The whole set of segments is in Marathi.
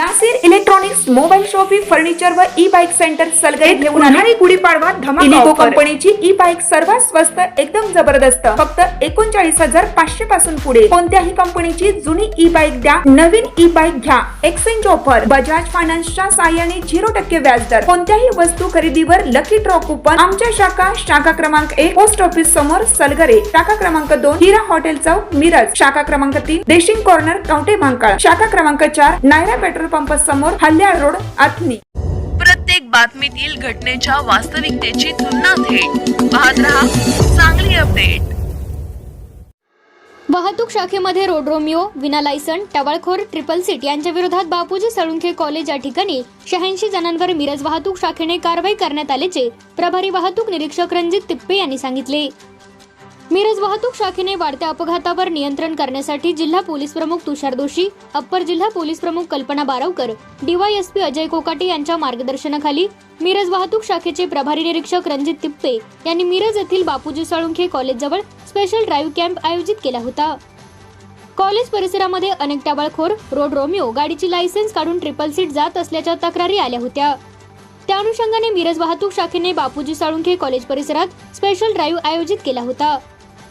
Nasir electronics mobile shoppe furniture व ई बाईक सेंटर सलगरे घेऊन आले गुढीपाडवा धमाका इलिको कंपनीची ई बाईक सर्वात स्वस्त एकदम जबरदस्त फक्त 39,500 पासून पुढे कोणत्याही कंपनीची जुनी ई बाईक द्या नवीन ई बाईक घ्या एक्सचेंज ऑफर बजाज फायनान्सच्या साहाय्याने 0% व्याजदर कोणत्याही वस्तू खरेदीवर लकी ड्रॉ कुपन आमच्या शाखा क्रमांक 1 पोस्ट ऑफिस समोर सलगरे शाखा क्रमांक 2 हिरा हॉटेल चौक मिरज शाखा क्रमांक 3 देशिंग कॉर्नर कवठे महांकाळ शाखा क्रमांक 4 नायरा पेट्रोल पंप समोर हल्याळ रोड आथनी। प्रत्येक बातमीतील घटनेच्या वास्तविकतेची तुलना थेट पाहत रहा चांगली अपडेट। वाहतूक शाखेमध्ये रोड रोमिओ विना लायसन टवाळखोर ट्रिपल सीट यांच्या विरोधात बापूजी साळुंखे कॉलेज या ठिकाणी 86 जणांवर मिरज वाहतूक शाखेने कारवाई करण्यात आल्याचे प्रभारी वाहतूक निरीक्षक रणजित तिप्पे यांनी सांगितले। मिरज वाहतूक शाखेने वाढत्या अपघातावर नियंत्रण करण्यासाठी जिल्हा पोलीस प्रमुख तुषार दोशी, अप्पर जिल्हा पोलीस प्रमुख कल्पना बारावकर, डीवायएसपी अजय कोकाटे यांच्या मार्गदर्शनाखाली मिरज वाहतूक शाखेचे प्रभारी निरीक्षक रणजित तिप्पे यांनी मिरज येथील बापूजी साळुंखे कॉलेजजवळ स्पेशल ड्राईव्ह कॅम्प आयोजित केला होता। कॉलेज परिसरामध्ये अनेक टवाळखोर रोड रोमिओ गाडीची लायसन्स काढून ट्रिपल सीट जात असल्याच्या तक्रारी आल्या होत्या। त्या अनुषंगाने मिरज वाहतूक शाखेने बापूजी साळुंखे कॉलेज परिसरात स्पेशल ड्राईव्ह आयोजित केला होता।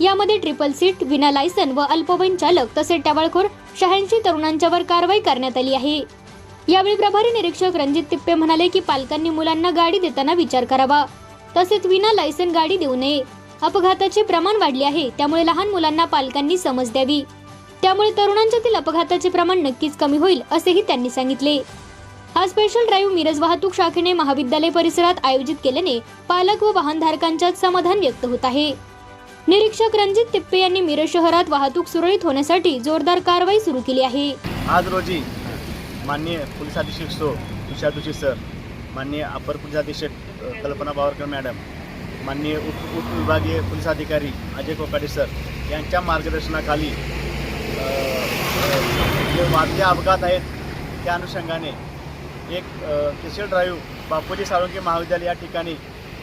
यामध्ये ट्रिपल सीट विना लायसन व अल्पवयीन चालक तसेच टवाळखोर 86 तरुणांच्यावर कारवाई करण्यात आली आहे। यावेळी प्रभारी निरीक्षक रणजित तिप्पे म्हणाले की पालकांनी मुलांना गाडी देताना विचार करावा तसेच विना लायसन गाडी देऊ नये। अपघाताचे प्रमाण वाढले आहे त्यामुळे लहान मुलांना पालकांनी समज द्यावी त्यामुळे तरुणांच्यातील अपघाताचे प्रमाण नक्कीच कमी होईल असेही त्यांनी सांगितले। हा स्पेशल ड्राईव्ह मिरज वाहतूक शाखेने महाविद्यालय परिसरात आयोजित केल्याने पालक व वाहनधारकांच्यात समाधान व्यक्त होत आहे। निरीक्षक रणजित तिप्पे यांनी मिरज शहरात वाहतूक सुरळीत होण्यासाठी जोरदार कारवाई सुरू केली आहे। आज रोजी माननीय पोलीस अधीक्षक तुषार दोशी सर, माननीय अपर पोलीस अधीक्षक कल्पना बावरकर मॅडम, माननीय उपविभागीय पोलीस अधिकारी अजय कोकाटे सर यांच्या मार्गदर्शनाखाली जे वाढते अपघात आहेत त्या अनुषंगाने एक स्पेशल ड्राईव्ह बापूजी साळुंखे महाविद्यालय या ठिकाणी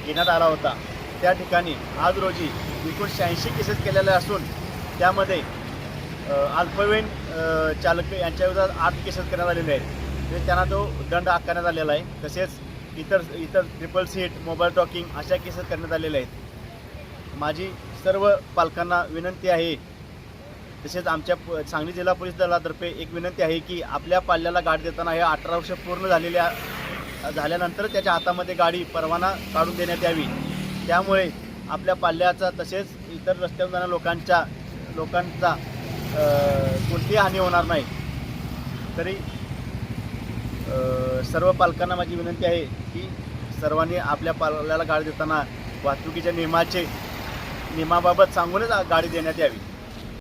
घेण्यात आला होता। त्या ठिकाणी आज रोजी एकूण 86 केसेस केलेल्या असून त्यामध्ये अल्पवयीन चालक यांच्या विरोधात 8 केसेस करण्यात आलेले आहेत म्हणजे त्यांना तो दंड आकारण्यात आलेला आहे। तसेच इतर ट्रिपल सीट मोबाईल टॉकिंग अशा केसेस करण्यात आलेल्या आहेत। माझी सर्व पालकांना विनंती आहे तसेच आमच्या सांगली जिल्हा पोलीस दलातर्फे एक विनंती आहे की आपल्या पाल्याला गाडी देताना हे 18 वर्ष पूर्ण झाल्यानंतर त्याच्या हातामध्ये गाडी परवाना काढून देण्यात यावी। त्यामुळे आपल्या पाल्याचा तसेच इतर रस्त्यावर जाणाऱ्या लोकांचा कोणतीही हानी होणार नाही। तरी सर्व पालकांना माझी विनंती आहे की सर्वांनी आपल्या पाल्याला गाडी देताना वाहतुकीच्या नियमाबाबत सांगूनच गाडी देण्यात यावी।